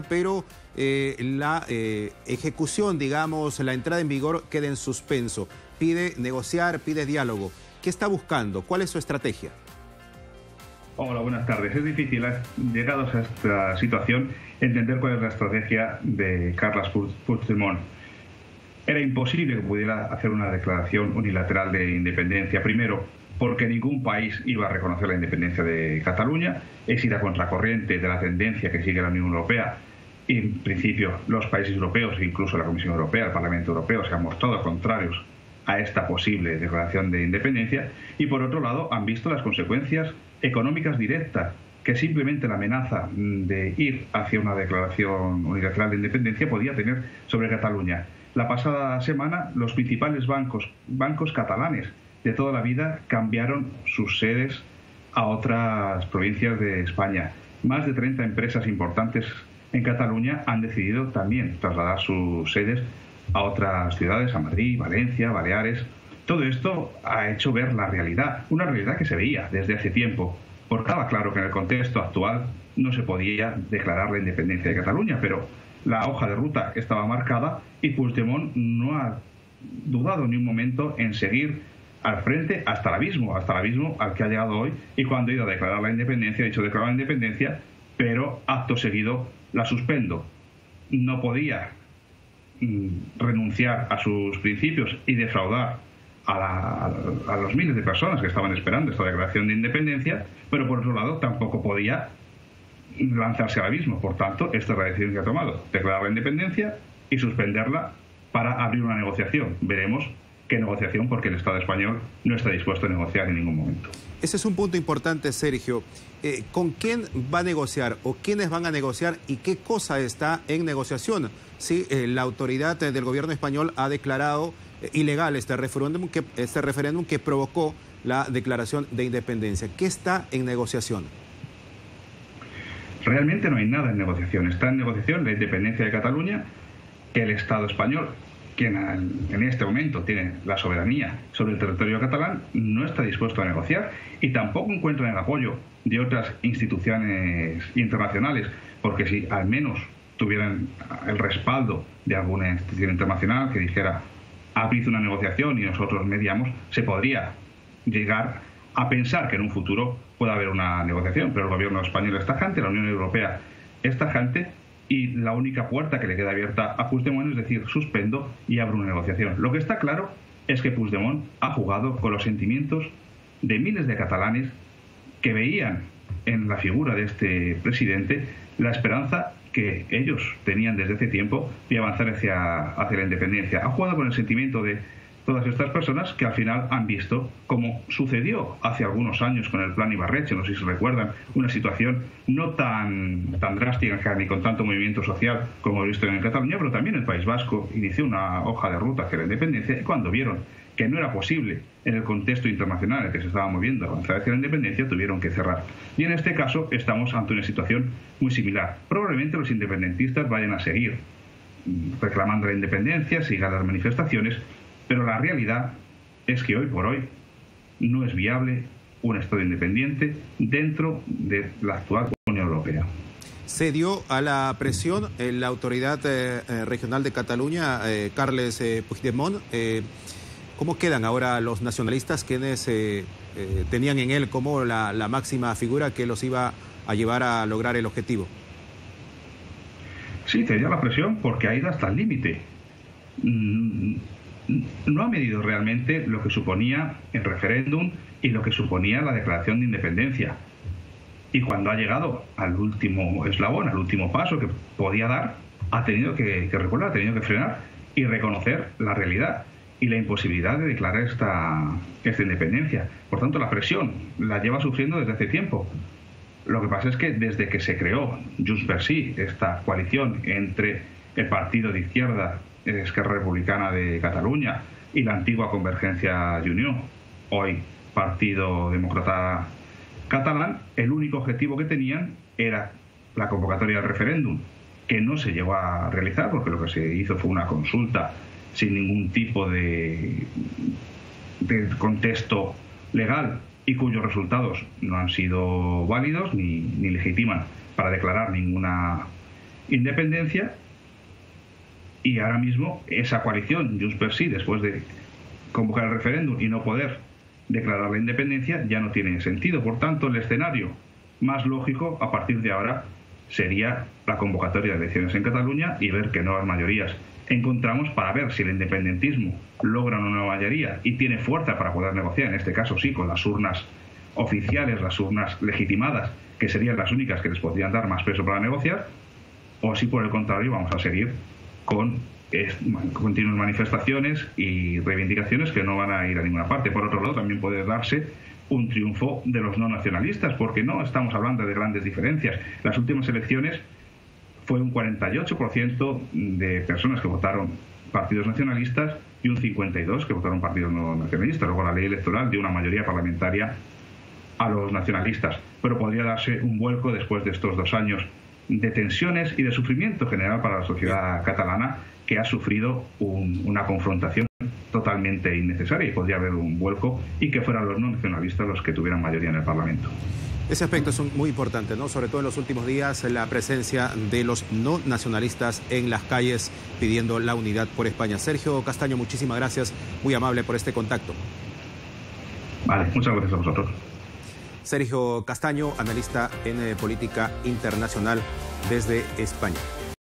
pero la ejecución, digamos, la entrada en vigor queda en suspenso. Pide negociar, pide diálogo. ¿Qué está buscando? ¿Cuál es su estrategia? Hola, buenas tardes. Es difícil, llegados a esta situación, entender cuál es la estrategia de Carles Puigdemont. Era imposible que pudiera hacer una declaración unilateral de independencia. Primero, porque ningún país iba a reconocer la independencia de Cataluña. Es ir a contracorriente de la tendencia que sigue la Unión Europea. Y, en principio, los países europeos, incluso la Comisión Europea, el Parlamento Europeo, se han mostrado contrarios a esta posible declaración de independencia. Y, por otro lado, han visto las consecuencias económicas directas que simplemente la amenaza de ir hacia una declaración unilateral de independencia podía tener sobre Cataluña. La pasada semana, los principales bancos catalanes de toda la vida cambiaron sus sedes a otras provincias de España. Más de 30 empresas importantes en Cataluña han decidido también trasladar sus sedes a otras ciudades, a Madrid, Valencia, Baleares. Todo esto ha hecho ver la realidad, una realidad que se veía desde hace tiempo, porque estaba claro que en el contexto actual no se podía declarar la independencia de Cataluña, pero la hoja de ruta estaba marcada y Puigdemont no ha dudado ni un momento en seguir al frente hasta el abismo al que ha llegado hoy, y cuando ha ido a declarar la independencia, ha dicho declarar la independencia, pero acto seguido la suspendo. No podía renunciar a sus principios y defraudar a los miles de personas que estaban esperando esta declaración de independencia, pero por otro lado tampoco podía lanzarse al abismo. Por tanto, esta es la decisión que ha tomado: declarar la independencia y suspenderla para abrir una negociación. Veremos qué negociación, porque el Estado español no está dispuesto a negociar en ningún momento. Ese es un punto importante, Sergio. ¿Con quién va a negociar o quiénes van a negociar y qué cosa está en negociación? Sí, la autoridad del gobierno español ha declarado ilegal este referéndum que provocó la declaración de independencia. ¿Qué está en negociación? Realmente no hay nada en negociación. Está en negociación la independencia de Cataluña, que el Estado español, quien en este momento tiene la soberanía sobre el territorio catalán, no está dispuesto a negociar, y tampoco encuentra el apoyo de otras instituciones internacionales, porque si al menos tuvieran el respaldo de alguna institución internacional que dijera abrid una negociación y nosotros mediamos, se podría llegar a pensar que en un futuro pueda haber una negociación. Pero el gobierno español es tajante, la Unión Europea es tajante, y la única puerta que le queda abierta a Puigdemont es decir, suspendo y abro una negociación. Lo que está claro es que Puigdemont ha jugado con los sentimientos de miles de catalanes que veían en la figura de este presidente la esperanza que ellos tenían desde hace tiempo de avanzar hacia la independencia. Ha jugado con el sentimiento de todas estas personas que al final han visto, como sucedió hace algunos años con el Plan Ibarretxe, no sé si se recuerdan, una situación no tan drástica ni con tanto movimiento social como he visto en Cataluña, pero también el País Vasco inició una hoja de ruta hacia la independencia, y cuando vieron que no era posible en el contexto internacional en el que se estaba moviendo avanzar hacia la independencia, tuvieron que cerrar. Y en este caso estamos ante una situación muy similar. Probablemente los independentistas vayan a seguir reclamando la independencia, sigan las manifestaciones, pero la realidad es que hoy por hoy no es viable un Estado independiente dentro de la actual Unión Europea. Se dio a la presión la autoridad regional de Cataluña, Carles Puigdemont. ¿Cómo quedan ahora los nacionalistas, quienes tenían en él como la máxima figura que los iba a llevar a lograr el objetivo? Sí, tenía la presión porque ha ido hasta el límite. No ha medido realmente lo que suponía el referéndum y lo que suponía la declaración de independencia. Y cuando ha llegado al último eslabón, al último paso que podía dar, ha tenido que recular, ha tenido que frenar y reconocer la realidad y la imposibilidad de declarar esta independencia. Por tanto, la presión la lleva sufriendo desde hace tiempo. Lo que pasa es que desde que se creó Junts per Sí, esta coalición entre el partido de izquierda Esquerra Republicana de Cataluña y la antigua Convergencia i Unió, hoy Partido Demócrata Catalán, el único objetivo que tenían era la convocatoria del referéndum, que no se llegó a realizar porque lo que se hizo fue una consulta sin ningún tipo de contexto legal y cuyos resultados no han sido válidos ni legitiman para declarar ninguna independencia, y ahora mismo esa coalición, Junts per Sí, después de convocar el referéndum y no poder declarar la independencia, ya no tiene sentido. Por tanto, el escenario más lógico a partir de ahora sería la convocatoria de elecciones en Cataluña y ver qué nuevas mayorías encontramos para ver si el independentismo logra una nueva mayoría y tiene fuerza para poder negociar, en este caso sí, con las urnas oficiales, las urnas legitimadas, que serían las únicas que les podrían dar más peso para negociar, o si por el contrario vamos a seguir con continuas manifestaciones y reivindicaciones que no van a ir a ninguna parte. Por otro lado, también puede darse un triunfo de los no nacionalistas, porque no estamos hablando de grandes diferencias. Las últimas elecciones fue un 48% de personas que votaron partidos nacionalistas y un 52% que votaron partidos no nacionalistas. Luego la ley electoral dio una mayoría parlamentaria a los nacionalistas, pero podría darse un vuelco después de estos 2 años de tensiones y de sufrimiento general para la sociedad catalana, que ha sufrido una confrontación totalmente innecesaria, y podría haber un vuelco y que fueran los no nacionalistas los que tuvieran mayoría en el Parlamento. Ese aspecto es muy importante, ¿no? Sobre todo en los últimos días, la presencia de los no nacionalistas en las calles pidiendo la unidad por España. Sergio Castaño, muchísimas gracias, muy amable por este contacto. Vale, muchas gracias a vosotros. Sergio Castaño, analista en política internacional desde España.